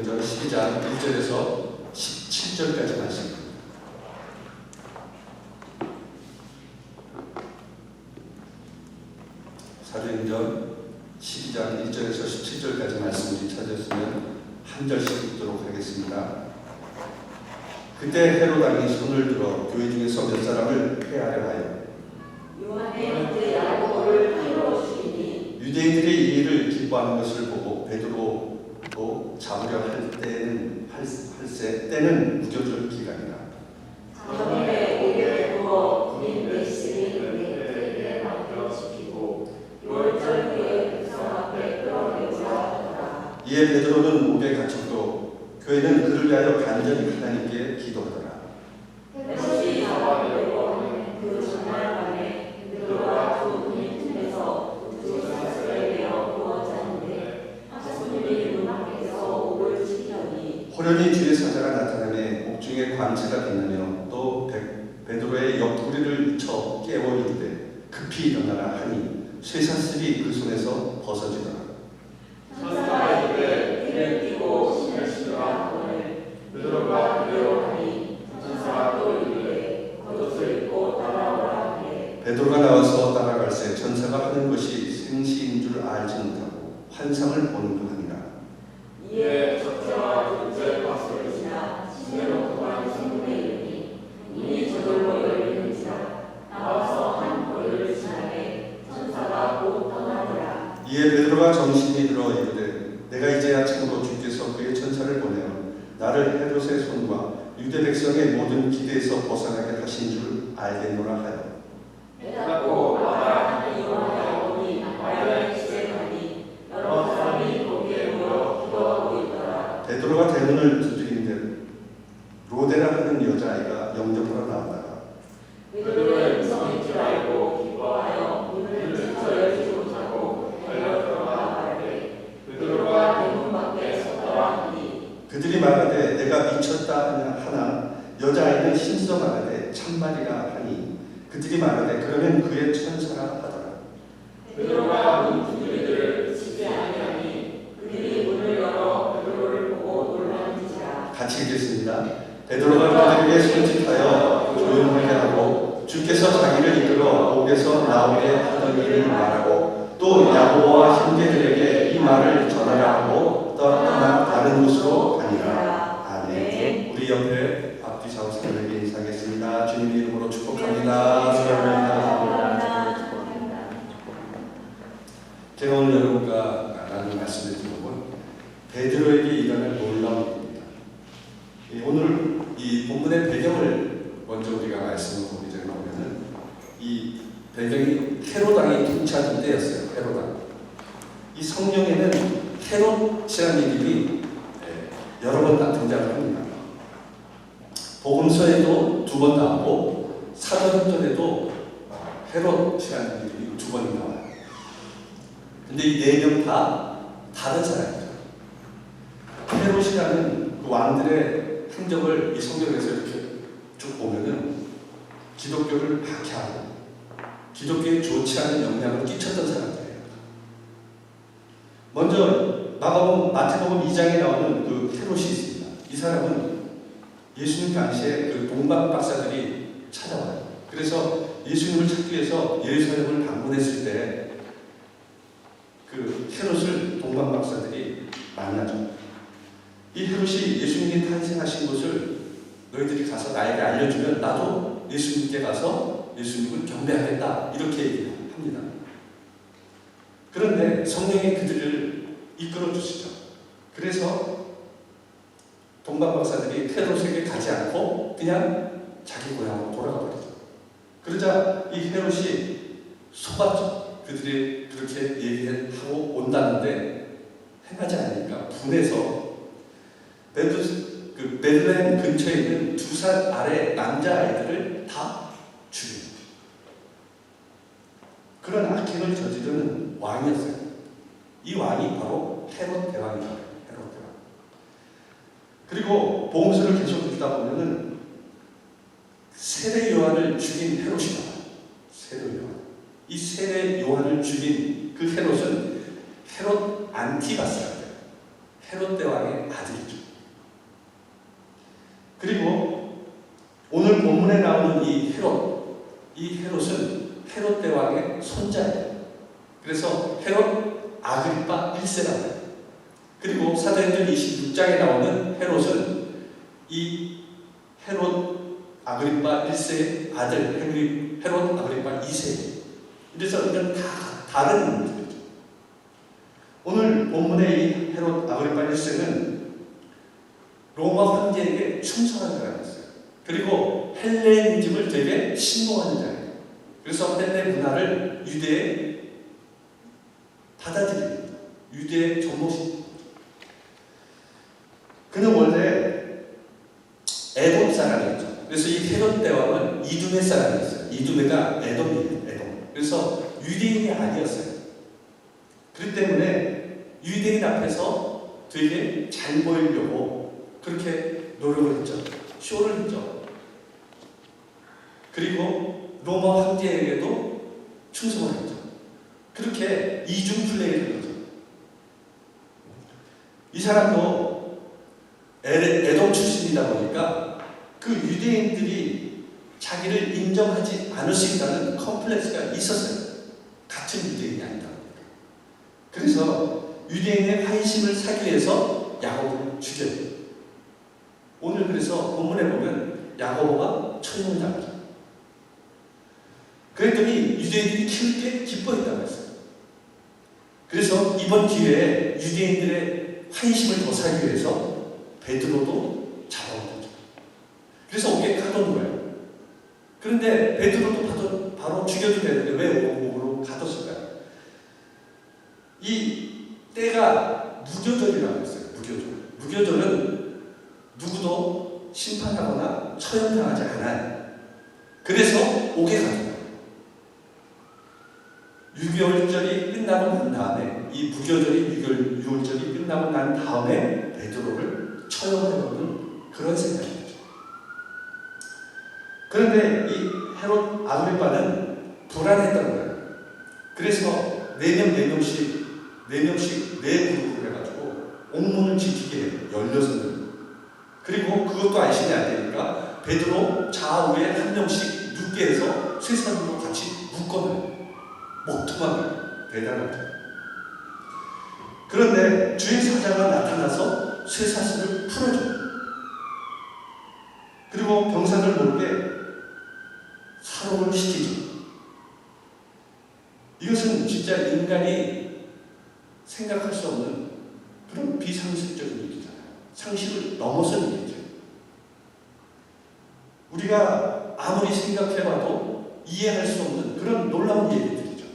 사도행전 12장 1절에서 17절까지 말씀입니다. 사도행전 12장 1절에서 17절까지 말씀을 찾았으면 한 절씩 읽도록 하겠습니다. 그때 헤롯 왕이 손을 들어 교회 중에서 몇 사람을 폐하려 하여 요한의 그 야고보를 칼로 죽이니 유대인들이 이 일을 기뻐하는 것을 보고 베드로도 잡으려 할 때는 할세 때는 무교절 기간이라. 자기의 오게 두어 군인 메시를 그에게 맡겨시키고 유월절 그의 백성 앞에 끌어내자 하더라. 이에 베드로는 목에 갇혔고 교회는 그를 위하여 간절히 하나님께 기도하더라. 헤롯이 잡아내려고 하는 그 전날밤에 베드로가 두 군인 틈에서 두 사슬에 매어 누웠자는데 하수님이 문 앞에서 옥을 치더니 호련히 주의 사자가 나타나매 옥중에 광채가 빛나며 또 베드로의 옆구리를 쳐 깨워 이르되 급히 일어나라 하니 쇠사슬이 그 손에서 벗어지더라. 천사가 이르되 귀를 띠고 신을 신으라 하거늘 베드로가 그대로 하니 천사가 또 이르되 겉옷을 입고 따라오라 하되 베드로가 나와서 따라갈새 천사가 하는 것이 생시인 줄 알지 못하고 환상을 보는 듯 하니라. 이에 첫째와 둘째 박수를 치나 신으로 통한 신문에 이르니 문이 저절로 열리는지라 나와서 한 거리를 지나매 천사가 곧 떠나더라. 이에 베드로가 정신이 들어 이르되 내가 이제야 참으로 주께서 그의 천사를 보내어 나를 헤롯의 손과 유대 백성의 모든 기대에서 벗어나게 하신 줄 알겠노라 하여 배닫고 나가라는 요한의 어머니 마리아의 집에 가니 여러 사람이 거기에 모여 기도하고 있더라. 베드로가 대문을 두드리는데 로데라 하는 여자아이가 영접하러 나왔다가 베드로의 음성인 줄 알고 기뻐하여 문을 찢어 열지 못하고 달려 들어가 말하되 베드로가 대문 밖에 섰더라 하니 그들이 말하되 내가 미쳤다 하나 여자아이는 힘써 말하되 참말이라 하니 그들이 말하되 그러면 그의 천사라 하더라. 베드로가 문 두드리기를 그치지 아니하니 그들이 문을 열어 베드로를 보고 놀라는지라. 같이 읽겠습니다. 베드로가 그들에게 손짓하여 조용하게 하고 주께서 자기를 이끌어 옥에서 나오게 하던 일을 말하고 또 야고보와 형제들에게 이 말을 전하라 하고 떠나 다른 곳으로 가니라. 아멘. 우리 옆에 앞뒤 좌우사람에게 인사하겠습니다. 주님 이름으로 축복합니다. 축복합니다. 제가 오늘 여러분과 나눈 말씀을 들어본 베드로에게 일어날 놀라운 일입니다. 오늘 이 본문의 배경을 먼저 우리가 말씀을 보기 전에 보면은 이 배경이 헤롯 왕이 통치하던 때였어요. 헤롯 왕. 이 성경에는 헤롯이라는 이름이 여러 번 등장을 합니다. 복음서에도 두 번 나오고 사도행전에도 헤롯이라는 이름이 두 번 나와요. 근데 이 네 명 다 다른 사람이죠. 헤롯이라는 그 왕들의 행적을 이 성경에서 이렇게 쭉 보면은 기독교를 박해하고 기독교에 좋지 않은 영향을 끼쳤던 사람들이에요. 먼저 마태복음 2장에 나오는 그 헤롯이 있습니다. 이 사람은 예수님 당시에 그 동방 박사들이 찾아와요. 그래서 예수님을 찾기 위해서 예루살렘을 방문했을 때 그 헤롯을 동방 박사들이 만나죠. 이 헤롯이 예수님이 탄생하신 곳을 너희들이 가서 나에게 알려주면 나도 예수님께 가서 예수님을 경배하겠다 이렇게 얘기합니다. 그런데 성령이 그들을 이끌어 주시죠. 그래서 동방 박사들이 헤롯에게 가지 않고 그냥 자기 고향으로 돌아가 버리죠. 그러자 이 헤롯이 속았죠. 그들이 그렇게 얘기하고 온다는데 행하지 않으니까 분해서 베들레헴 근처에 있는 2살 아래 남자아이들을 다 죽입니다. 그런 악행을 저지르는 왕이었어요. 이 왕이 바로 헤롯 대왕이에요. 헤롯 대왕. 그리고 복음서를 계속 읽다 보면은 세례 요한을 죽인 헤롯이 나와요. 세례 요한. 이 세례 요한을 죽인 그 헤롯은 헤롯 안티바스라고 해요. 헤롯 대왕의 아들이죠. 그리고 오늘 본문에 나오는 이 헤롯은 헤롯 대왕의 손자예요. 그래서 헤롯 아그리파 1세라고 해요. 그리고 사도행전 26장에 나오는 헤롯은 이 헤롯 아그리파 1세의 아들 헤롯 아그리파 2세예요. 그래서 이건 다 다른 인물들이죠. 오늘 본문의 이 헤롯 아그리파 1세는 로마 황제에게 충성한 사람이었어요. 그리고 헬레니즘을 되게 신봉하는 자예요. 그래서 헬레 문화를 유대에 받아들입니다. 유대에 접목시킵니다. 그는 원래 에돔 사람이었죠. 그래서 이 헤롯 대왕은 이두메 사람이었어요. 이두메가 에돔이에요. 에돔. 그래서 유대인이 아니었어요. 그렇기 때문에 유대인 앞에서 되게 잘 보이려고 그렇게 노력을 했죠. 쇼를 했죠. 그리고 로마 황제에게도 충성을 했죠. 그렇게 이중 플레이를 한 거죠. 이 사람도 에돔 출신이다 보니까 그 유대인들이 자기를 인정하지 않을 수 있다는 컴플렉스가 있었어요. 같은 유대인이 아니다 보니까. 그래서 유대인의 환심을 사기 위해서 야고보를 죽여요. 오늘 그래서 본문에 보면 야고보가 천문장이죠. 그랬더니 유대인들이 키울 게 기뻐했다고 했어요. 그래서 이번 기회에 유대인들의 환심을 더 사기 위해서 베드로도 잡아온 거죠. 그래서 옥에 가둔 거예요. 그런데 베드로도 바로 죽여도 되는데 왜 옥으로 가뒀을까요? 이 때가 무교절이라고 했어요. 무교절은 누구도 심판하거나 처형당하지 않아요. 그래서 옥에 가둔 거예요. 6개월절이 끝나고 난 다음에 이 무교절이 6월절이 끝나고 난 다음에 베드로를 처형해보는 그런 생각이죠. 그런데 이 헤롯 아그리파는 불안했던 거예요. 그래서 4명씩 4그룹을 해가지고 옥문을 지키게 해요. 16명. 그리고 그것도 안심이 안 되니까 베드로 좌우에 1명씩 눕게 해서 세 사람으로 같이 묶어놔요. 목tum하게. 대단하죠. 그런데 주의 사자가 나타나서 쇠사슬을 풀어줘요. 그리고 병사들 모르게 살롱을 시키죠. 이것은 진짜 인간이 생각할 수 없는 그런 비상식적인 일이잖아요. 상식을 넘어선 일이죠. 우리가 아무리 생각해봐도 이해할 수 없는 그런 놀라운 얘기들이죠.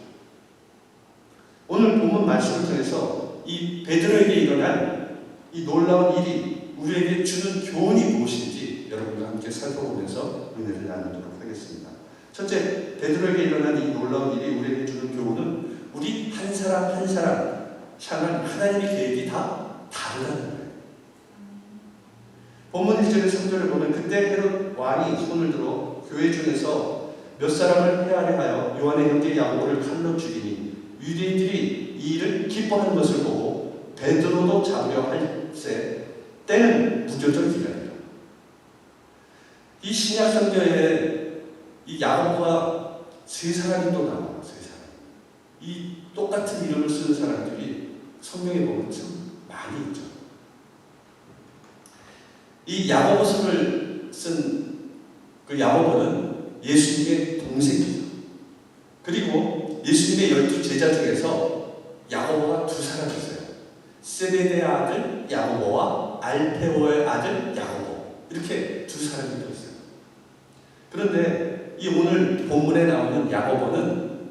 오늘 본문 말씀을 통해서 이 베드로에게 일어난 이 놀라운 일이 우리에게 주는 교훈이 무엇인지 여러분과 함께 살펴보면서 은혜를 나누도록 하겠습니다. 첫째, 베드로에게 일어난 이 놀라운 일이 우리에게 주는 교훈은 우리 한 사람 한 사람 향한 하나님의 계획이 다 다르다는 거예요. 본문 1절에 3절을 보면 그때 헤롯 왕이 손을 들어 교회 중에서 몇 사람을 헤아려 하여 요한의 형제 야고보를 칼로 죽이니 유대인들이 이 일을 기뻐하는 것을 보고 베드로도 잡으려 할세 때는 무교절 기간이다. 이 신약 성경에 이 야고보가 세 사람이 또 나와요. 세 사람. 이 똑같은 이름을 쓰는 사람들이 성경에 보면 참 많이 있죠. 이 야고보서를 쓴 그 야고보는 예수님의 동생이죠. 그리고 예수님의 12 제자 중에서 야고보가 2사람이 있어요. 세베대의 아들 야고보와 알페오의 아들 야고보. 이렇게 2사람이 더 있어요. 그런데 이 오늘 본문에 나오는 야고보는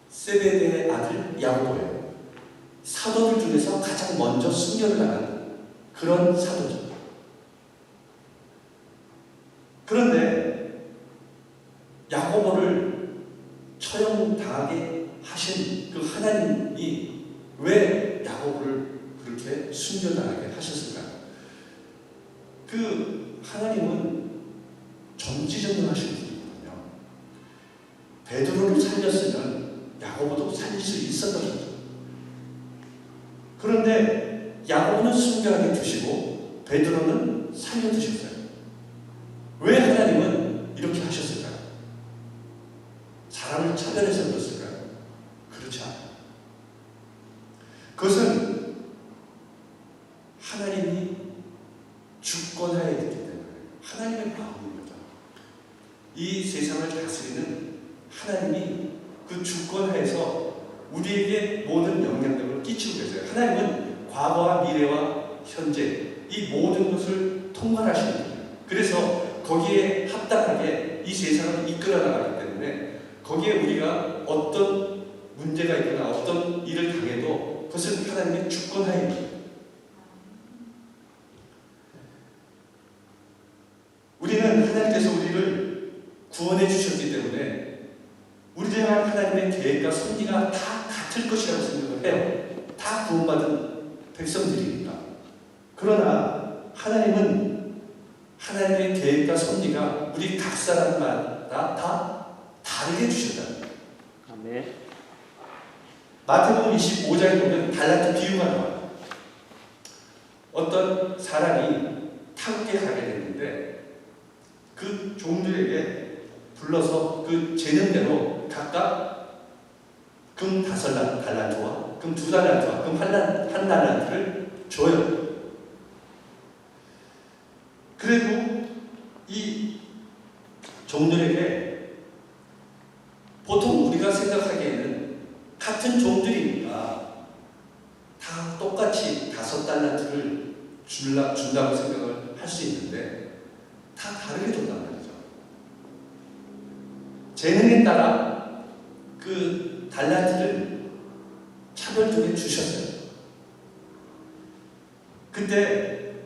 세베대의 아들 야고보예요. 사도들 중에서 가장 먼저 순교를 당한 그런 사도죠. 그런데 야고보를 처형당하게 하신 그 하나님이 왜 야고보를 그렇게 순교당하게 하셨을까요? 그 하나님은 전지전능하신 분이거든요. 베드로를 살렸으면 야고보도 살릴 수 있었던 거죠. 그런데 야고보는 순결하게 두시고 베드로는 살려두셨어요. 왜 하나님은 이렇게 하셨을까요? 사람을 차별해서 그랬을까요? 그렇지 않아요. 그것은 하나님이 주권하에 있기 때문에 하나님의 마음인 거죠. 이 세상을 다스리는 하나님이 그 주권하에서 우리에게 모든 영향력을 끼치고 계세요. 하나님은 과거와 미래와 현재 이 모든 것을 통괄하시는 거예요. 그래서 거기에 합당하게 이 세상을 이끌어 나가기 때문에 거기에 우리가 어떤 문제가 있거나 어떤 일을 당해도 그것은 하나님의 주권하입니다. 우리는 하나님께서 우리를 구원해 주셨기 때문에 우리들과 하나님의 계획과 섭리가 다 같을 것이라고 생각을 해요. 다 구원받은 백성들이니까. 그러나 하나님은 하나님의 계획과 섭리가 우리 각 사람마다 다 다르게 주셨다. 아멘. 마태복음 25장에 보면 달란트 비유가 나와요. 어떤 사람이 타국에 가게 됐는데 그 종들에게 불러서 그 재능대로 각각 금 5달란트와 금 2달란트와 금 1달란트를 줘요. 그리고 이 종들에게 보통 우리가 생각하기에는 같은 종들이니까 다 똑같이 5달란트를 준다고 생각을 할 수 있는데 다 다르게 줬단 말이죠. 재능에 따라 그 달란트를 차별적으로 주셨어요. 근데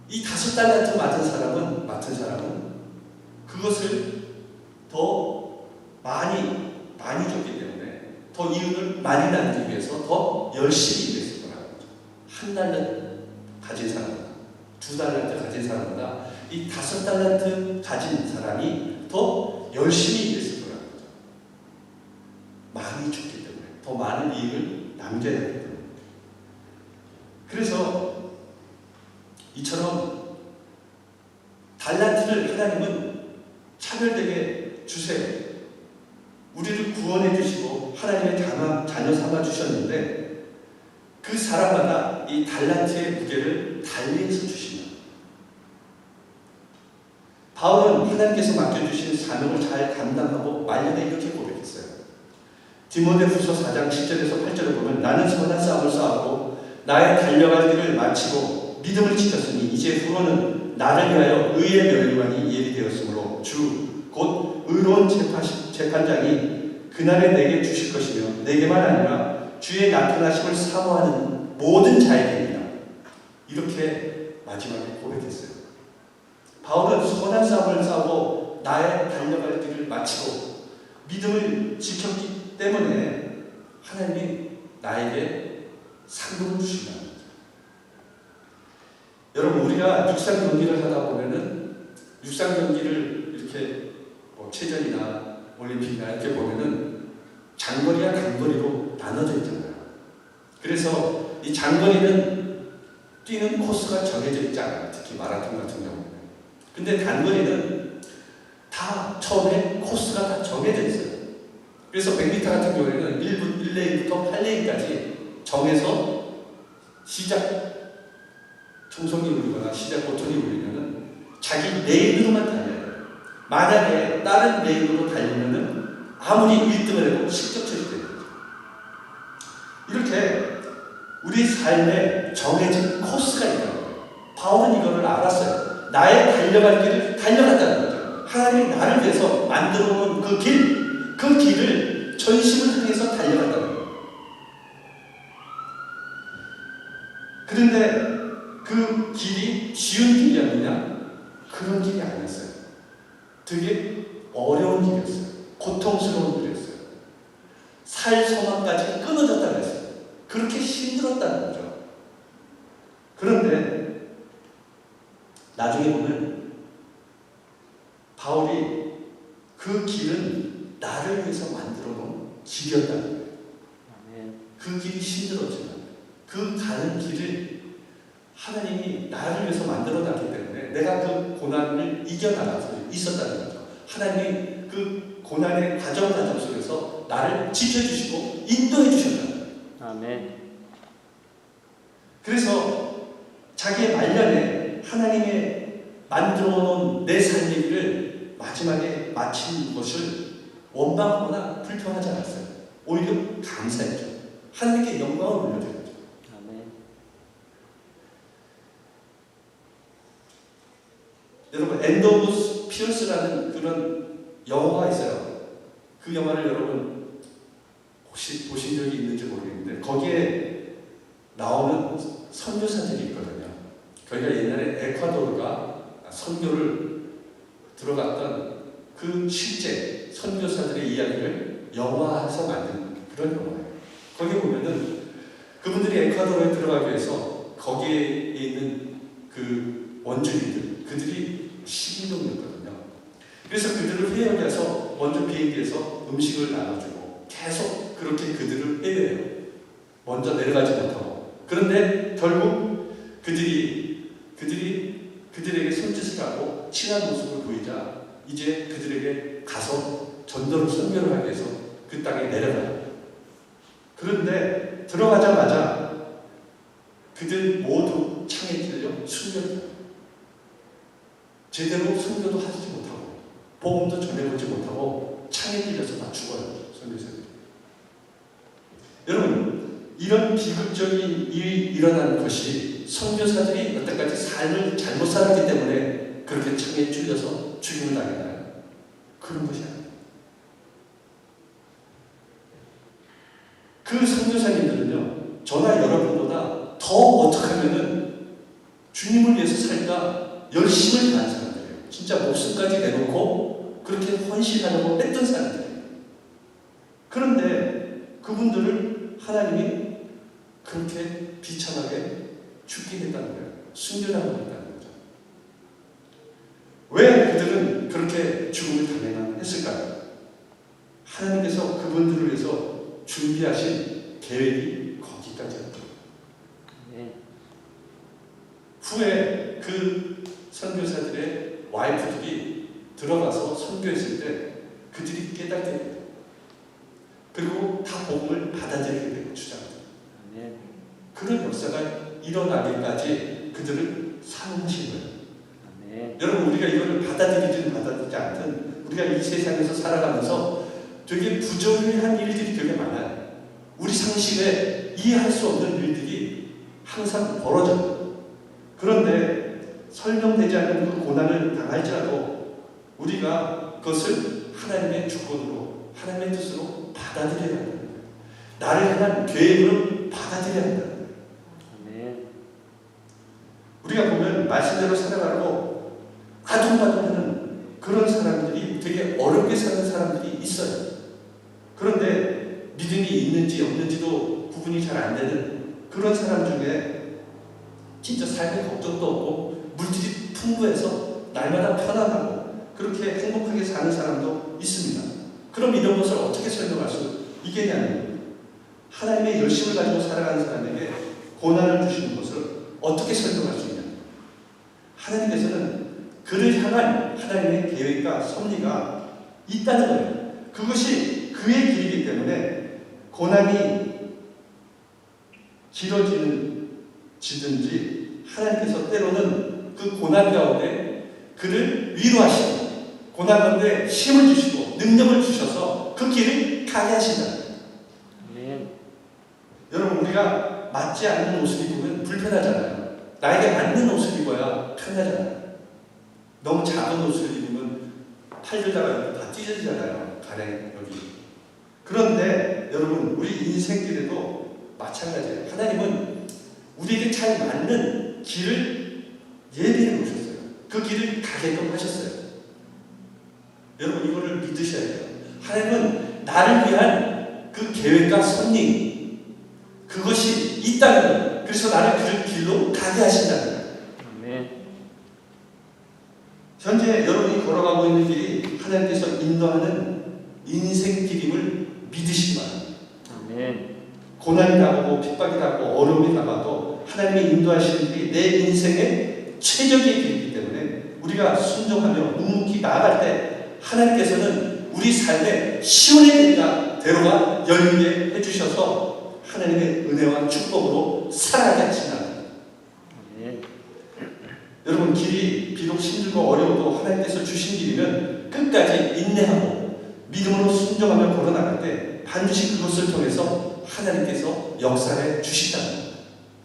이 5달란트 맡은 사람은 그것을 더 많이 줬기 때문에 더 이윤을 많이 나누기 위해서 더 열심히 일했을 거라는 거죠. 1달란트 가진 사람보다 2달란트 가진 사람보다 이 5달란트 가진 사람이 더 열심히 일했을 거라는 거죠. 많이 줬기 때문에 더 많은 이익을 남겨야 되기 때문에. 그래서 이처럼 달란트를 하나님은 차별되게 주세요. 우리를 구원해 주시고 하나님의 자녀 삼아 주셨는데 그 사람마다 이 달란트의 무게를 달리해서 주십니다. 바울은 하나님께서 맡겨주신 사명을 잘 감당하고 말년에 이렇게 고백했어요. 디모데후서 4장 7절에서 8절을 보면 나는 선한 싸움을 싸우고 나의 달려갈 길을 마치고 믿음을 지켰으니 이제 후로는 나를 위하여 의의 멸류관이 예비되었으므로 주 곧 의로운 재판장이 그날에 내게 주실 것이며 내게만 아니라 주의 나타나심을 사모하는 모든 자에게입니다. 이렇게 마지막에 고백했어요. 바울은 선한 싸움을 싸우고 나의 달려갈 길을 마치고 믿음을 지켰기 때문에 하나님이 나에게 상급을 주신다는 거죠. 여러분, 우리가 육상 경기를 하다 보면은 육상 경기를 이렇게 체전이나 올림픽이나 이렇게 보면은 장거리와 단거리로 나눠져 있잖아요. 그래서 이 장거리는 뛰는 코스가 정해져 있지 않아요. 특히 마라톤 같은 경우는. 근데 단거리는 다 처음에 코스가 다 정해져 있어요. 그래서 100m 같은 경우에는 1레인부터 8레인까지 정해서 시작 총성이 울리거나 시작 버튼이 울리면은 자기 레인으로만 달려요. 만약에 다른 레인으로 달리면은 아무리 1등을 해도 실격 처리되는 거죠. 이렇게 우리 삶에 정해진 코스가 있다는 거예요. 바울은 이거를 알았어요. 나의 달려갈 길을 달려갔다는 거죠. 하나님이 나를 위해서 만들어 놓은 그 길을 전심을 향해서 달려갔다는 거예요. 그런데 그 길이 쉬운 길이었느냐? 그런 길이 아니었어요. 되게 어려운 길이었어요. 고통스러운 길이었어요. 살 소망까지 끊어졌다고 했어요. 그렇게 힘들었다는 거죠. 그런데 나중에 보면 바울이 그 길은 나를 위해서 만들어 놓은 길이었다는 거예요. 그 길이 힘들었지만 그 가는 길을 하나님이 나를 위해서 만들어놨기 때문에 내가 그 고난을 이겨나갈 수 있었다는 거죠. 하나님이 그 고난의 과정 속에서 나를 지켜주시고 인도해 주셨다는 거예요. 아멘. 그래서 자기의 말년에 하나님의 만들어 놓은 내 삶의 길을 마지막에 마친 것을 원망하거나 불평하지 않았어요. 오히려 감사했죠. 하나님께 영광을 올려드렸죠. 아멘. 여러분 엔드 오브 피어스라는 그런 영화가 있어요. 그 영화를 여러분 혹시 보신 적이 있는지 모르겠는데 거기에 나오는 선교사들이 있거든요. 저희가 옛날에 에콰도르가 선교를 들어갔던 그 실제 선교사들의 이야기를 영화화해서 만든 그런 영화예요. 거기 보면은 그분들이 에콰도르에 들어가기 위해서 거기에 있는 그 원주민들, 그들이 식인종이었거든요. 그래서 그들을 회유해서 먼저 비행기에서 음식을 나눠주고 계속 그렇게 그들을 회유해요. 먼저 내려가지 못하고. 그런데 결국 그들에게 손짓을 하고 친한 모습을 보이자 이제 그들에게 가서 전도를 선교를 하기 위해서 그 땅에 내려가요. 그런데 들어가자마자 그들 모두 창에 찔려 숨졌어요. 제대로 선교도 하지 못하고 복음도 전해보지 못하고 창에 찔려서 다 죽어요. 선교사들이. 여러분 이런 비극적인 일이 일어난 것이 선교사들이 여태까지 삶을 잘못 살았기 때문에 그렇게 창에 찔려서 죽임을 당했나요? 그런 것이 아니에요. 그 선교사님들은요, 저나 여러분보다 더 어떻게 하면은 주님을 위해서 살다 열심을 다한 사람들이에요. 진짜 목숨까지 내놓고 그렇게 헌신하려고 했던 사람들이에요. 그런데 그분들을 하나님이 그렇게 비참하게 죽게 했다는 거예요. 순교당하게 했다는 거죠. 왜 그들은 그렇게 죽음을 당해야 했을까요? 하나님께서 그분들을 위해서 준비하신 계획이 거기까지였죠. 네. 후에 그 선교사들의 와이프들이 들어가서 선교했을 때 그들이 깨닫게 돼요. 그리고 다 복음을 받아들이게 되고 주장합니다. 네. 그런 역사가 일어나기까지 그들을 사용하신 거예요. 네. 여러분 우리가 이거를 받아들이든 받아들이지 않든 우리가 이 세상에서 살아가면서 되게 부조리한 일들이 되게 많아요. 우리 상식에 이해할 수 없는 일들이 항상 벌어져요. 그런데 설명되지 않는 그 고난을 당할지라도 우리가 그것을 하나님의 주권으로 하나님의 뜻으로 받아들여야 한다는 거예요. 나를 향한 계획으로 받아들여야 한다는 거예요. 네. 우리가 보면 말씀대로 살아가고 아둥바둥하는 그런 사람들이 되게 어렵게 사는 사람들이 있어요. 그런데 믿음이 있는지 없는지도 구분이 잘 안 되는 그런 사람 중에 진짜 삶에 걱정도 없고 물질이 풍부해서 날마다 편안하고 그렇게 행복하게 사는 사람도 있습니다. 그럼 이런 것을 어떻게 설명할 수 있겠냐면 하나님의 열심을 가지고 살아가는 사람에게 고난을 주시는 것을 어떻게 설명할 수 있냐. 하나님께서는 그를 향한 하나님의 계획과 섭리가 있다는 거예요. 그것이 그의 길이기 때문에 고난이 지든지 하나님께서 때로는 그 고난 가운데 그를 위로하시고 고난 가운데 힘을 주시고 능력을 주셔서 그 길을 가게 하신다. 네. 여러분 우리가 맞지 않는 옷을 입으면 불편하잖아요. 나에게 맞는 옷을 입어야 편하잖아요. 너무 작은 옷을 입으면 팔들다가 다 찢어지잖아요. 가랭 여기. 그런데 여러분 우리 인생길에도 마찬가지예요. 하나님은 우리에게 잘 맞는 길을 예비해 놓으셨어요. 그 길을 가게끔 하셨어요. 여러분 이거를 믿으셔야 돼요. 하나님은 나를 위한 그 계획과 섭리 그것이 있다는 거예요. 그래서 나를 그 길로 가게 하신다는 거예요. 네. 현재 여러분이 걸어가고 있는 길이 하나님께서 인도하는 인생 길임을 믿으시기 바랍니다. 네. 고난이 나고 핍박이 나고 어려움이 나가도 하나님의 인도하시는 길이 내 인생의 최적의 길이기 때문에 우리가 순종하며 묵묵히 나아갈 때 하나님께서는 우리 삶에 시온의 대로가 열리게 해주셔서 하나님의 은혜와 축복으로 살아가게 하신다. 아멘. 여러분, 길이 비록 힘들고 어려워도 하나님께서 주신 길이면 끝까지 인내하고 믿음으로 순종하며 걸어나갈 때 반드시 그것을 통해서 하나님께서 역사해 주신다는 겁니다.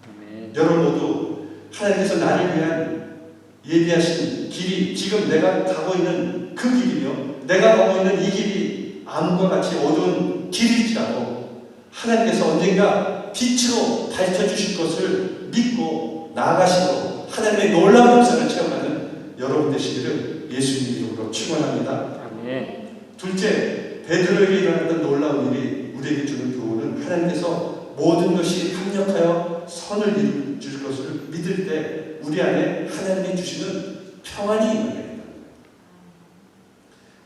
아멘. 여러분 모두 하나님께서 나를 위한 예비하신 길이 지금 내가 가고 있는 그 길이며 내가 가고 있는 이 길이 암과 같이 어두운 길일지라도 하나님께서 언젠가 빛으로 밝혀주실 것을 믿고 나아가시고 하나님의 놀라운 역사를 체험하는 여러분 되시기를 예수님 이름으로 축원합니다. 아멘. 둘째, 베드로에게 일어났던 놀라운 일이 우리에게 주는 교훈은 하나님께서 모든 것이 합력하여 선을 이룰 것을 믿을 때 우리 안에 하나님이 주시는 평안이 있는 겁니다.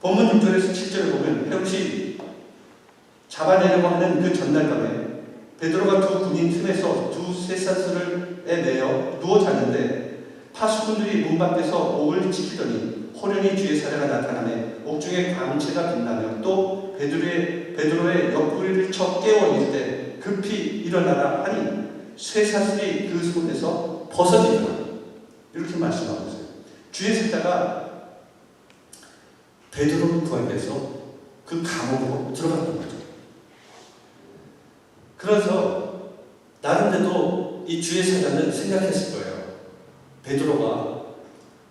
본문 6절에서 7절을 보면 헤롯이 잡아내려고 하는 그 전날 밤에 베드로가 두 군인 틈에서 두 쇠사슬에 매여 누워 잤는데 파수꾼들이 문 밖에서 옥을 지키더니 호련히 주의 사자가 나타나매 옥중에 광채가 빛나며 또 베드로의 옆구리를 쳐 깨워 이를 때 급히 일어나라 하니 쇠사슬이 그 손에서 벗어지더라. 이렇게 말씀하고 있어요. 주의 사자가 베드로를 구하기 위해서 그 감옥으로 들어갔던 거죠. 그래서 나름대로 이 주의 사자는 생각했을 거예요. 베드로가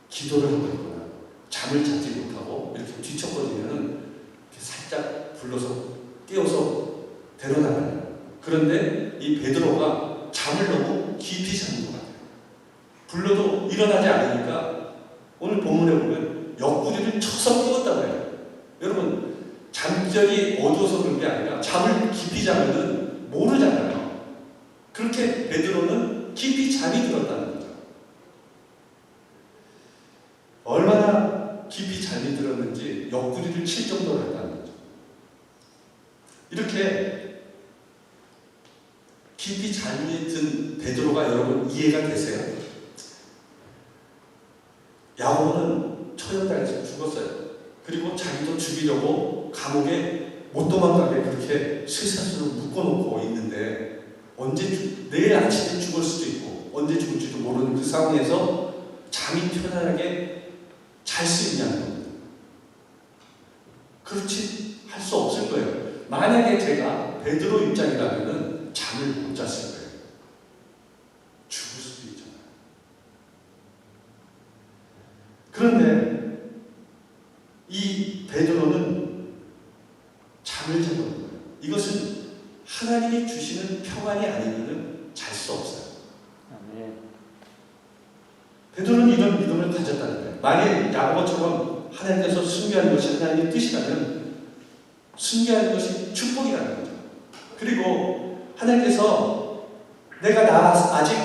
기도를 하고 있거나 잠을 자지 못하고 이렇게 뒤척거리면은 살짝 불러서 깨워서 데려나가요. 그런데 이 베드로가 잠을 너무 깊이 자는 것 같아요. 불러도 일어나지 않으니까 오늘 본문에 보면 옆구리를 쳐서 깨웠다고 해요. 여러분, 잠결이 어두워서 그런 게 아니라 잠을 깊이 자면은 모르잖아요. 그렇게 베드로는 깊이 잠이 들었다는 거죠. 얼마나 깊이 잠이 들었는지 옆구리를 칠 정도로 했다는 거죠. 이렇게 깊이 잠이 든 베드로가 여러분 이해가 되세요? 야고보는 처형당해서 죽었어요. 그리고 자기도 죽이려고 감옥에 못 도망가게 그렇게 쇠사슬로 묶어놓고 있는데 내일 아침에 죽을 수도 있고 언제 죽을지도 모르는 그 상황에서 잠이 편안하게 잘 수 있냐는 겁니다. 그렇지 할 수 없을 거예요. 만약에 제가 베드로 입장이라면 잠을 못 잤을 거예요. 죽을 수도 있잖아요. 그런데 이 베드로는 잠을 자고 있는 거예요. 이것은 하나님이 주시는 평안이 아니면 잘 수 없어요. 아멘. 베드로는 이런 믿음을 가졌다는 거예요. 만일 야고보처럼 하나님께서 순교하는 것이 하나님의 뜻이라면 순교하는 것이 축복이라는 거죠. 그리고 하나님께서 내가 아직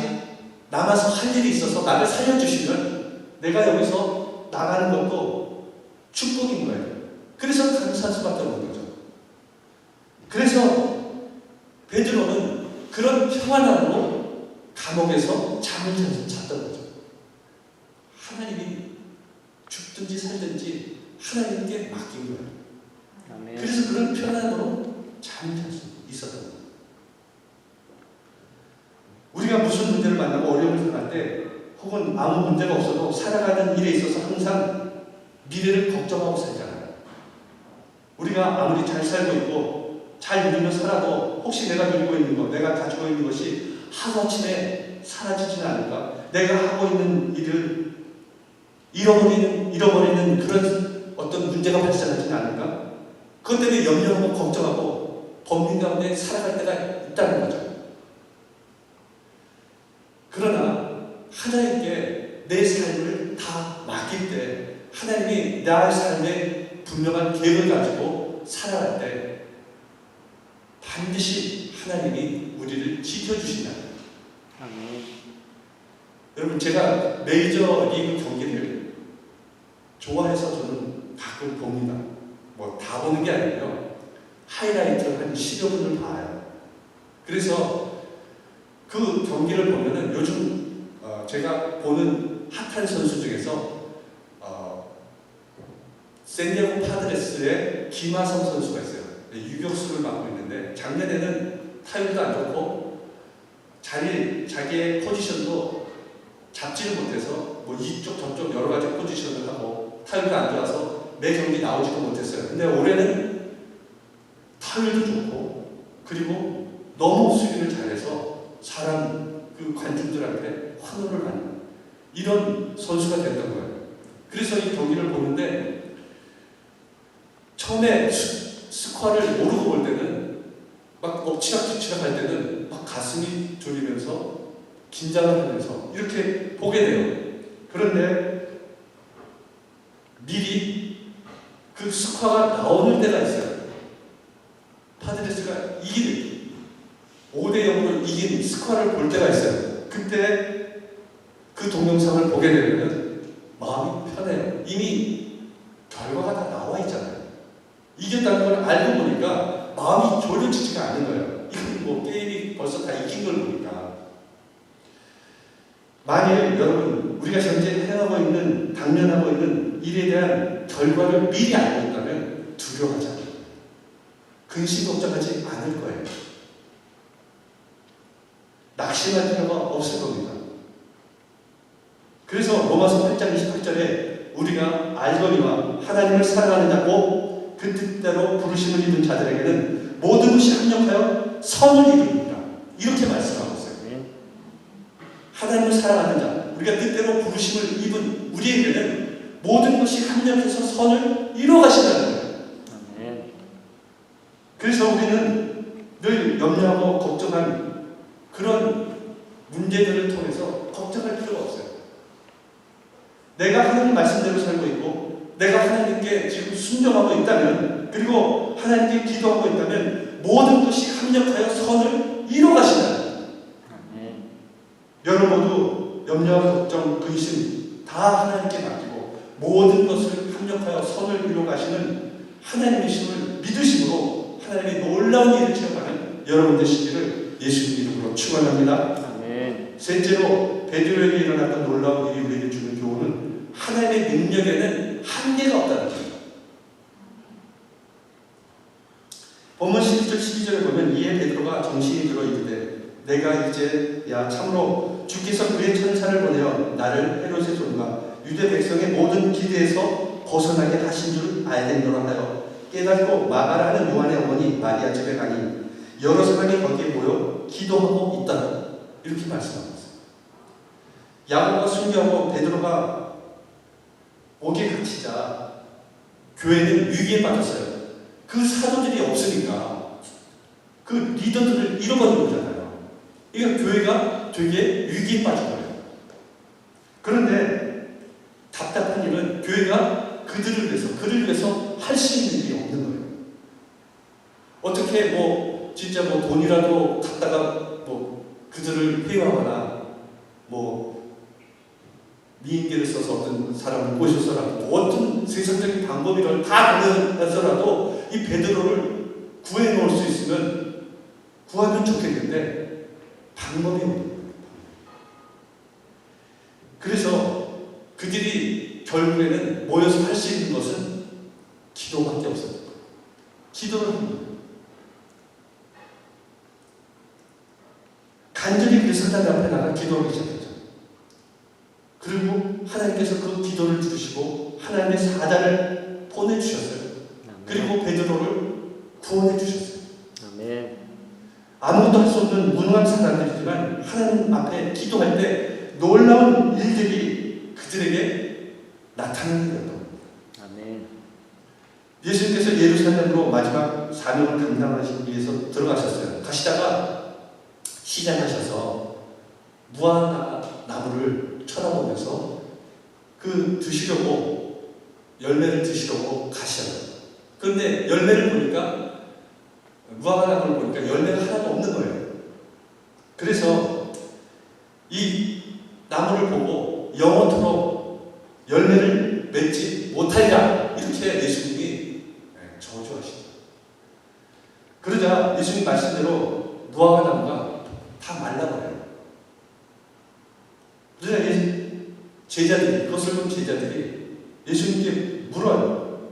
남아서 할 일이 있어서 나를 살려주시면 내가 여기서 나가는 것도 축복인 거예요. 그래서 감사할 수밖에 없는 거죠. 그래서 베드로는 그런 평안함으로 감옥에서 잠을 잤던 거죠. 하나님이 죽든지 살든지 하나님께 맡긴 거예요. 아멘. 그래서 그런 편안함으로 잠을 잘 수 있었던 거예요. 우리가 무슨 문제를 만나고 어려움을 당할 때 혹은 아무 문제가 없어도 살아가는 일에 있어서 항상 미래를 걱정하고 살잖아요. 우리가 아무리 잘 살고 있고 잘 누리며 살아도 혹시 내가 누리고 있는 것, 내가 가지고 있는 것이 하루아침에 사라지지는 않을까? 내가 하고 있는 일을 잃어버리는 그런 어떤 문제가 발생하지는 않을까? 그것 때문에 염려하고 걱정하고 범민 가운데 살아갈 때가 있다는 거죠. 그러나 하나님께 내 삶을 다 맡길 때 하나님이 나의 삶에 분명한 계획을 가지고 살아갈 때 반드시 하나님이 우리를 지켜주신다. 아멘. 여러분, 제가 메이저 리그 경기를 좋아해서 저는 가끔 봅니다. 뭐 다 보는 게 아니고요. 하이라이트 한 10여 분을 봐요. 그래서 그 경기를 보면은 요즘 제가 보는 핫한 선수 중에서 샌디에고 파드레스의 김하성 선수가 있어요. 유격수를 맡고 있는데 작년에는 타율도 안 좋고 자기의 포지션도 잡지를 못해서 뭐 이쪽 저쪽 여러 가지 포지션을 하고 타율도 안 좋아서 매 경기 나오지도 못했어요. 근데 올해는 타율도 좋고 그리고 너무 수비를 잘해서 사람 그 관중들한테 환호를 받는 이런 선수가 됐던 거예요. 그래서 이 경기를 보는데 처음에 스코어를 모르고 볼 때는 막 엎치락뒤치락 할 때는 막 가슴이 졸이면서 긴장을 하면서 이렇게 보게 돼요. 그런데 미리 그 스코어가 나오는 때가 있어요. 파드레스가 이기는 5대0으로 이긴 스코어를 볼 때가 있어요. 그때 그 동영상을 보게 되면 마음이 편해요. 이미 결과가 다 나와 있잖아요. 이겼다는 걸 알고 보니까 마음이 졸여지지가 않는 거예요. 이건 뭐 게임이 벌써 다 이긴 걸 보니까. 만일 여러분 우리가 현재 행하고 있는 당면하고 있는 일에 대한 결과를 미리 알고 있다면 두려워하지 않아요. 근심 걱정하지 않을 거예요. 낙심할 필요가 없을 겁니다. 그래서 로마서 8장 28절에 우리가 알거니와 하나님을 사랑하는 자고 그 뜻대로 부르심을 입은 자들에게는 모든 것이 합력하여 선을 이룹니다. 이렇게 말씀하고 있어요. 하나님을 사랑하는 자, 우리가 뜻대로 부르심을 입은 우리에게는 모든 것이 합력해서 선을 이뤄가신다는 거예요. 그래서 우리는 늘 염려하고 걱정한 그런 문제들을 통해서 걱정할 필요가 없어요. 내가 하나님 말씀대로 살고 있고 내가 하나님께 지금 순종하고 있다면 그리고 하나님께 기도하고 있다면 모든 것이 합력하여 선을 이뤄가신다. 여러분 모두 염려와 걱정, 근심 다 하나님께 맡기고 모든 것을 합력하여 선을 이뤄가시는 하나님이심을 믿으심으로 하나님의 놀라운 일을 체험하는 여러분 되시기를 예수님 이름으로 축원합니다. 셋째로 베드로에게 일어났던 놀라운 일이 우리에게 주는 교훈은 하나님의 능력에는 한계가 없다는 거예요. 본문 11절 12절에 보면 이에 베드로가 정신이 들어 이르되 내가 이제 참으로 주께서 그의 천사를 보내어 나를 헤롯의 손과 유대 백성의 모든 기대에서 벗어나게 하신 줄 알겠노라 하여 깨닫고 마가라 하는 요한의 어머니 마리아 집에 가니 여러 사람이 거기에 모여 기도하고 있다. 이렇게 말씀하고 있어요. 야고보가 순교하고 베드로가 옥에 갇히자 교회는 위기에 빠졌어요. 그 사도들이 없으니까 그 리더들을 잃어버린 거잖아요. 그러니까 교회가 되게 위기에 빠진 거예요. 그런데 답답한 일은 교회가 그들을 위해서, 그를 위해서 할 수 있는 일이 없는 거예요. 어떻게 진짜 돈이라도 갖다가 그들을 회유하거나 미인계를 써서 어떤 사람을 꼬셔서라도 어떤 세상적인 방법이라도 다 가능해서라도 이 베드로를 구해 놓을 수 있으면 구하면 좋겠는데 방법이 없는 거예요. 그래서 그들이 결국에는 모여서 할 수 있는 것은 기도밖에 없어요. 기도를 합니다. 간절히 그래서 하나님 앞에 나가 기도하기 시작했죠. 그리고 하나님께서 그 기도를 들으시고 하나님의 사자를 보내주셨어요. 그리고 베드로를 구원해 주셨어요. 아무것도 할 수 없는 무능한 사람들이지만 하나님 앞에 기도할 때 놀라운 일들이 그들에게 나타나는 거예요. 예수님께서 예루살렘으로 마지막 사명을 감당하시기 위해서 들어가셨어요. 가시다가 시장하셔서 무화과나무를 쳐다보면서 드시려고 열매를 드시려고 가셔요. 그런데 열매를 보니까 무화과나무를 보니까 열매가 하나도 없는 거예요. 그래서 이 나무를 보고 영원토록 열매를 맺지 못하리라 이렇게 예수님이 저주하시죠. 그러자 예수님 말씀대로 무화과나무가 그러자 제자들이, 그것을 본 제자들이 예수님께 물어요.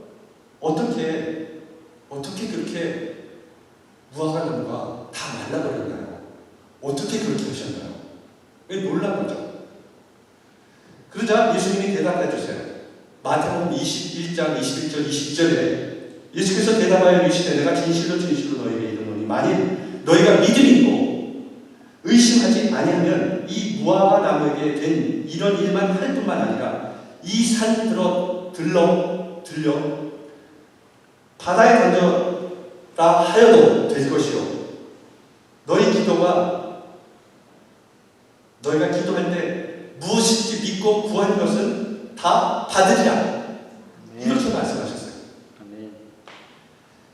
어떻게 그렇게 무화과 나무가 다 말라버렸나요? 어떻게 그렇게 하셨나요? 왜 놀란 거죠? 그러자 예수님이 대답해 주세요. 마태복음 21장 21절 22절에 예수께서 대답하여 이르시되 내가 진실로 너희에게 이르노니 만일 너희가 믿음이 있고 의심하지 아니하면 이 무화과 나무에게 된 이런 일만 할 뿐만 아니라 이 산 들러 바다에 던져라 하여도 될 것이요 너희 기도가 너희가 기도할 때 무엇인지 믿고 구하는 것은 다 받으리라. 이렇게 말씀하셨어요. 아멘.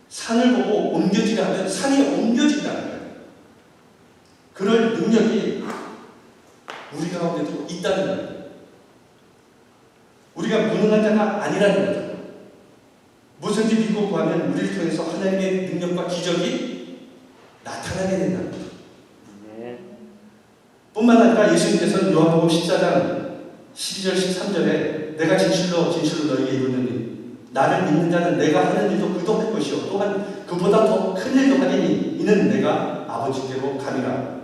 산을 보고 옮겨지게 하면 산이 옮겨진다는 거예요. 그럴 능력이 우리 가운데도 있다는 거예요. 우리가 무능한 자가 아니라는 거죠. 무엇인지 믿고 구하면 우리를 통해서 하나님의 능력과 기적이 나타나게 된다는 거죠. 아멘. 뿐만 아니라 예수님께서는 요한복음 14장 12절 13절에 내가 진실로 너희에게 이르노니 나를 믿는 자는 내가 하는 일도 그도 할 것이요 또한 그보다 더 큰 일도 하리니 이는 내가 아버지께로 감이라.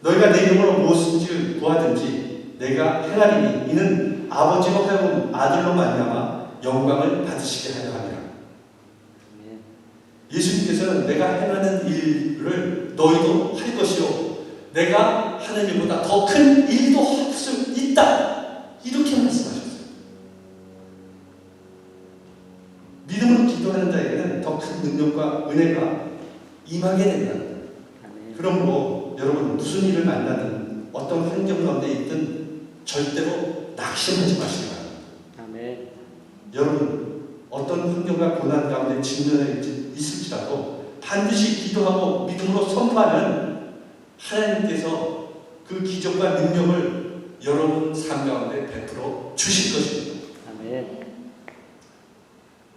너희가 내 이름으로 무엇인지 구하든지 내가 행하리니 이는 아버지로 하여금 아들로 말미암아 영광을 받으시게 하려 함이라. 아멘. 예수님께서는 내가 행하는 일을 너희도 할 것이요 내가 하는 일보다 더 큰 일도 할 수 있다. 이렇게 말씀하셨어요. 믿음으로 기도하는 자에게는 더 큰 능력과 은혜가 임하게 된다. 아멘. 그러므로 여러분 무슨 일을 만나든 어떤 환경 가운데 있든 절대로 낙심하지 마시기 바랍니다. 아멘. 여러분 어떤 환경과 고난 가운데 직면해 있을지라도 반드시 기도하고 믿음으로 선포하면 하나님께서 그 기적과 능력을 여러분 삶 가운데 베풀어 주실 것입니다. 아멘.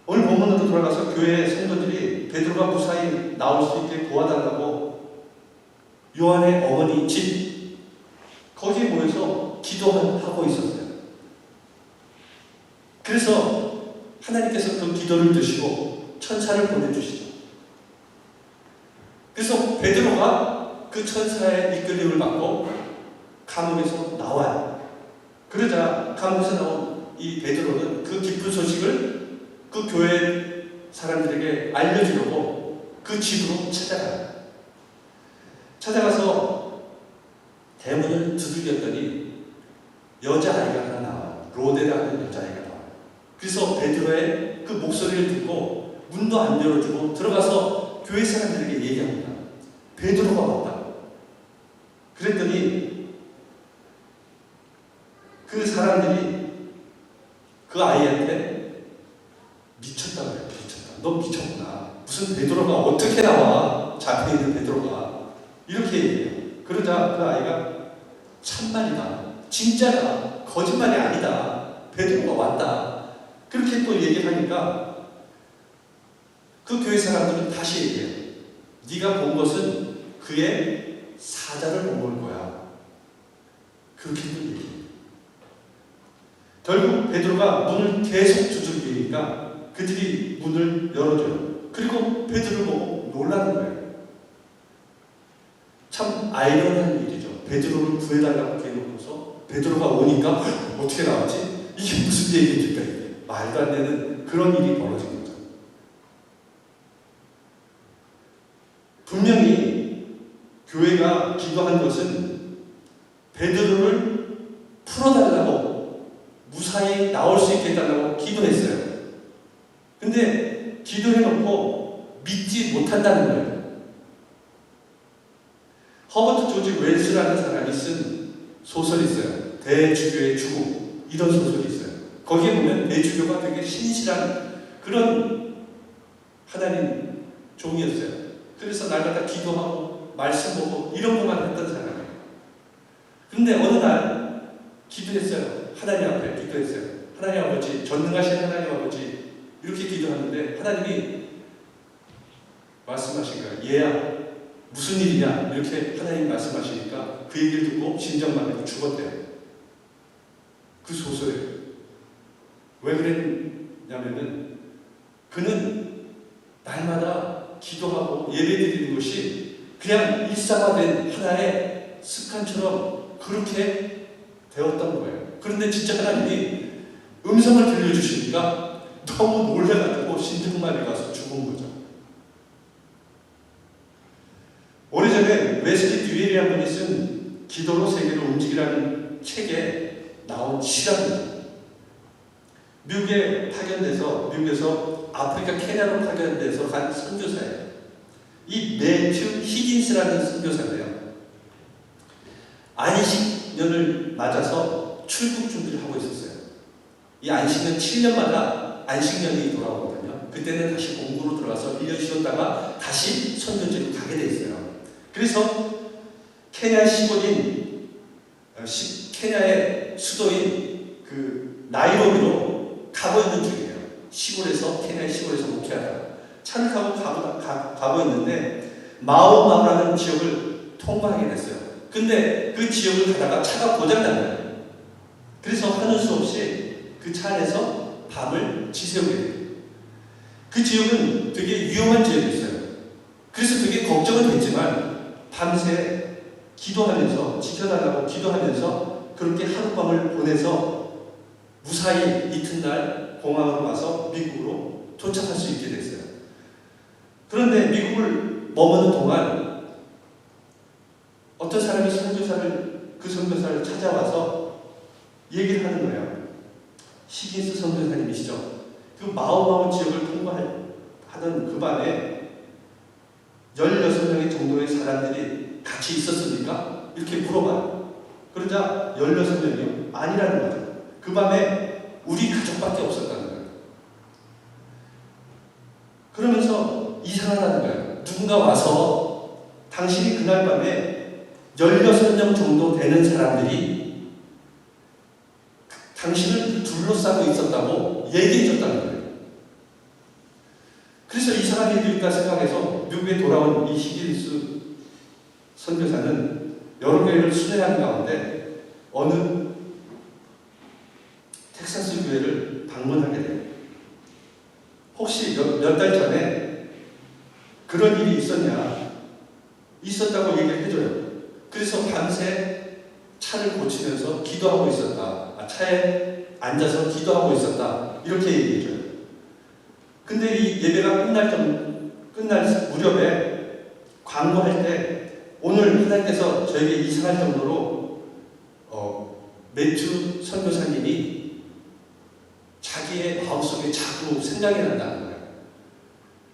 오늘 본문으로 돌아가서 교회 성도들이 베드로가 무사히 나올 수 있게 도와달라고 요한의 어머니 집 거기에 모여서 기도하고 있었어요. 그래서 하나님께서 그 기도를 드시고 천사를 보내주시죠. 그래서 베드로가 그 천사의 이끌림을 받고 감옥에서 나와요. 그러자 감옥에서 나온 이 베드로는 그 기쁜 소식을 그 교회 사람들에게 알려주려고 그 집으로 찾아가요. 찾아가서 대문을 두들겼더니 여자아이가 하나 나와요. 로데라는 여자아이가 나와요. 그래서 베드로의 그 목소리를 듣고 문도 안 열어주고 들어가서 교회 사람들에게 얘기합니다. 베드로가 왔다. 그랬더니 그 사람들이 그 아이한테 미쳤다고 해요. 미쳤다. 너 미쳤구나. 무슨 베드로가 어떻게 나와? 잡혀있는 베드로가. 이렇게 얘기해요. 그러자 그 아이가 참말이다. 진짜다. 거짓말이 아니다. 베드로가 왔다. 그렇게 또 얘기하니까 그 교회 사람들은 다시 얘기해요. 네가 본 것은 그의 사자를 본 거야. 그렇게 또 얘기해요. 결국 베드로가 문을 계속 두들기니까 그들이 문을 열어줘요. 그리고 베드로를 보고 놀라는 거예요. 참 아이러니한 일이죠. 베드로를 구해달라고 해놓고서 베드로가 오니까 어떻게 나왔지? 이게 무슨 얘기입니까? 이게 말도 안 되는 그런 일이 벌어진 거죠. 분명히 교회가 기도한 것은 베드로를 풀어달라고 무사히 나올 수 있게 해달라고 기도했어요. 근데 기도해놓고 믿지 못한다는 거예요. 허버트 조지 웰스라는 사람이 쓴 소설이 있어요. 대주교의 죽음. 이런 소설이 있어요. 거기에 보면 대주교가 되게 신실한 그런 하나님 종이었어요. 그래서 날마다 기도하고 말씀 보고 이런 것만 했던 사람이에요. 근데 어느 날 기도했어요. 하나님 앞에 기도했어요. 하나님 아버지, 전능하신 하나님 아버지 이렇게 기도하는데 하나님이 말씀하신 거예요. 얘야 무슨 일이냐 이렇게 하나님 말씀하시니까 그 얘기를 듣고 심장마비로 죽었대요. 그 소설에. 왜 그랬냐면은 그는 날마다 기도하고 예배드리는 것이 그냥 일상화된 하나의 습관처럼 그렇게 되었던 거예요. 그런데 진짜 하나님이 음성을 들려주시니까 너무 놀라가지고 신정마비 가서 죽은 거죠. 오래전에 웨슬리 듀웰이라는 분이 쓴 기도로 세계를 움직이라는 책에 나온 시랍니다. 미국에서 아프리카 케냐로 파견돼서 간 선교사예요. 이 매튜 히긴스라는 선교사인데요. 안식년을 맞아서 출국 준비를 하고 있었어요. 이 안식년 7년마다 안식년이 돌아오거든요. 그때는 다시 공부로 들어가서 1년 쉬었다가 다시 선교지로 가게 돼 있어요. 그래서 케냐 시골인 케냐의 수도인 그 나이로비로 가고 있는 중이에요. 케냐의 시골에서 목회하다가 차를 타고 가고 있는데 마오마우라는 지역을 통과하게 됐어요. 근데 그 지역을 가다가 차가 고장난 거예요. 그래서 하는 수 없이 그 차 안에서 밤을 지새우게 돼요. 그 지역은 되게 위험한 지역이었어요. 그래서 되게 걱정은 됐지만 밤새 기도하면서 지켜달라고 기도하면서 그렇게 하룻밤을 보내서 무사히 이튿날 공항으로 와서 미국으로 도착할 수 있게 됐어요. 그런데 미국을 머무는 동안 어떤 사람이 그 선교사를 찾아와서 얘기를 하는 거예요. 히긴스 선교사님이시죠. 그 마오마오 지역을 통과하던 그 밤에 16명의 정도의 사람들이 같이 있었습니까? 이렇게 물어봐요. 그러자 16명이 아니라는 거죠. 그 밤에 우리 가족밖에 없었다는 거예요. 그러면서 이상하다는 거예요. 누군가 와서 당신이 그날 밤에 16명 정도 되는 사람들이 당신을 둘러싸고 있었다고 얘기해 줬다는 거예요. 그래서 이상한 일일까 생각해서 미국에 돌아온 이 히긴스 선교사는 여러 교회를 순회하는 가운데 어느 텍사스 교회를 방문하게 돼요. 혹시 몇 달 전에 그런 일이 있었다고 얘기를 해줘요. 그래서 밤새 차를 고치면서 기도하고 있었다. 차에 앉아서 기도하고 있었다. 이렇게 얘기해줘요. 근데 이 예배가 끝날 무렵에 광고할 때 오늘 하나님께서 저에게 이상할 정도로 매튜 선교사님이 자기의 마음속에 자꾸 생각이 난다는 거예요.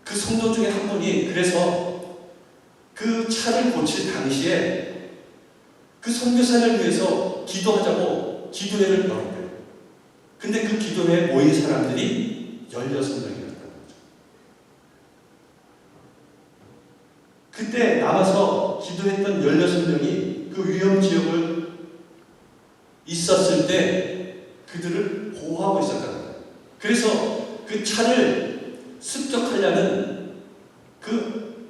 그 성도 중에 한 분이 그래서 그 차를 고칠 당시에 그 선교사를 위해서 기도하자고 기도회를 열었대요. 근데 그 기도회에 모인 사람들이 16명이었다는 거죠. 그때 남아서 기도했던 16명이 그 위험 지역을 있었을 때 그들을 보호하고 있었다는 거예요. 그래서 그 차를 습격하려는 그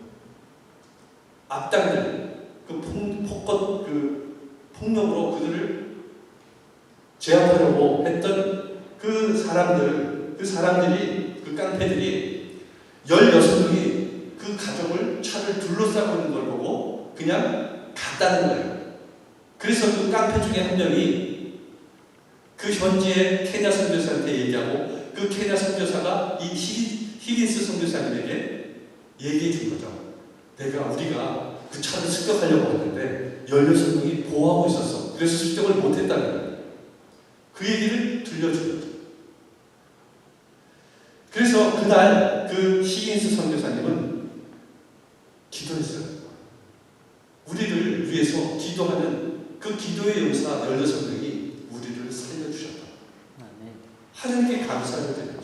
악당들, 폭력으로 그들을 제압하려고 했던 그 사람들이, 그 깡패들이 16명이 그 가족을 차를 둘러싸고 있는 걸 보고 그냥 갔다는 거예요. 그래서 그 깡패 중에 한 명이 그 현지의 케냐 선교사한테 얘기하고 그 케냐 선교사가 이 히긴스 선교사님에게 얘기해 준 거죠. 우리가 그 차를 습격하려고 했는데 16명이 보호하고 있었어. 그래서 습격을 못했다는 거예요. 그 얘기를 들려준 거죠. 그래서 그날 그 히긴스 선교사님은 기도했어요. 우리를 위해서 기도하는 그 기도의 용사 16명이 우리를 살려주셨다. 하나님께 감사를 드리죠.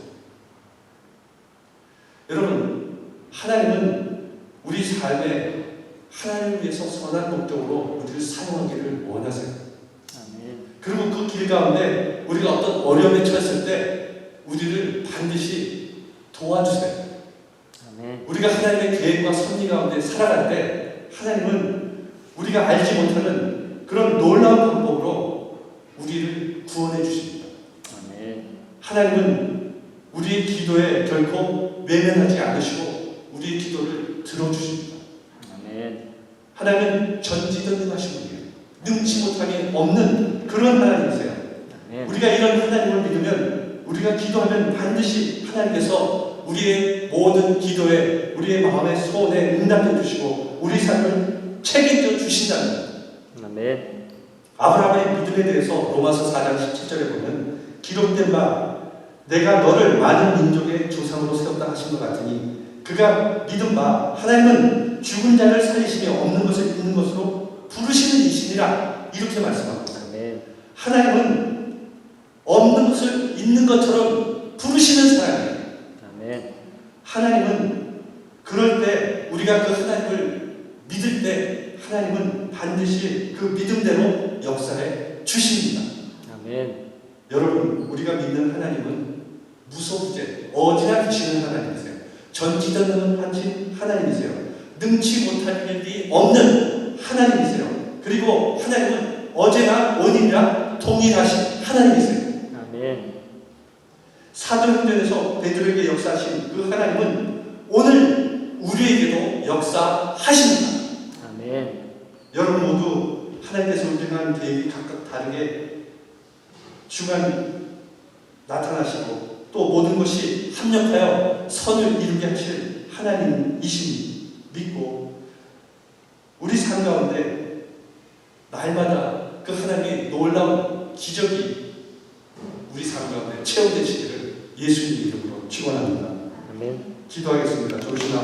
여러분, 하나님은 우리 삶에 하나님을 위해서 선한 목적으로 우리를 사용하기를 원하세요. 그리고 그 길 가운데 우리가 어떤 어려움에 처했을 때 우리를 반드시 도와주세요. 우리가 하나님의 계획과 섭리 가운데 살아갈 때 하나님은 우리가 알지 못하는 그런 놀라운 방법으로 우리를 구원해 주십니다. 하나님은 우리의 기도에 결코 외면하지 않으시고 우리의 기도를 들어주십니다. 아멘. 하나님은 전지전능하신 분이에요. 능치 못함이 없는 그런 하나님이세요. 아멘. 우리가 이런 하나님을 믿으면 우리가 기도하면 반드시 하나님께서 우리의 모든 기도에 우리의 마음의 소원에 응답해 주시고 우리 삶을 책임져 주신다는 거예요. 아멘. 아브라함의 믿음에 대해서 로마서 4장 17절에 보면 기록된 바 내가 너를 많은 민족의 조상으로 세웠다 하신 것 같으니 그가 믿은 바 하나님은 죽은 자를 살리심이 없는 것을 있는 것으로 부르시는 이시니라 이렇게 말씀합니다. 아멘. 하나님은 없는 것을 있는 것처럼 부르시는 사람이에요. 아멘. 하나님은 그럴 때 우리가 그 하나님을 믿을 때 하나님은 반드시 그 믿음대로 역사해 주십니다. 아멘. 여러분 우리가 믿는 하나님은 무소부재 어디나 계시는 하나님이세요. 전지전능하신 하나님이세요. 능치 못할 일이 없는 하나님이세요. 그리고 하나님은 어제나 오늘이나 동일하신 하나님이세요. 아멘. 사도행전에서 베드로에게 역사하신 그 하나님은 오늘 우리에게도 역사하십니다. 아멘. 여러분 모두 하나님께서 운행하는 계획이 각각 다르게 중간 나타나시고 또 모든 것이 합력하여 선을 이루게 하실 하나님이심을 믿고 우리 삶 가운데 날마다 그 하나님의 놀라운 기적이 우리 삶 가운데 체험되시기를 예수님 이름으로 축원합니다. 아멘. 기도하겠습니다. 조심하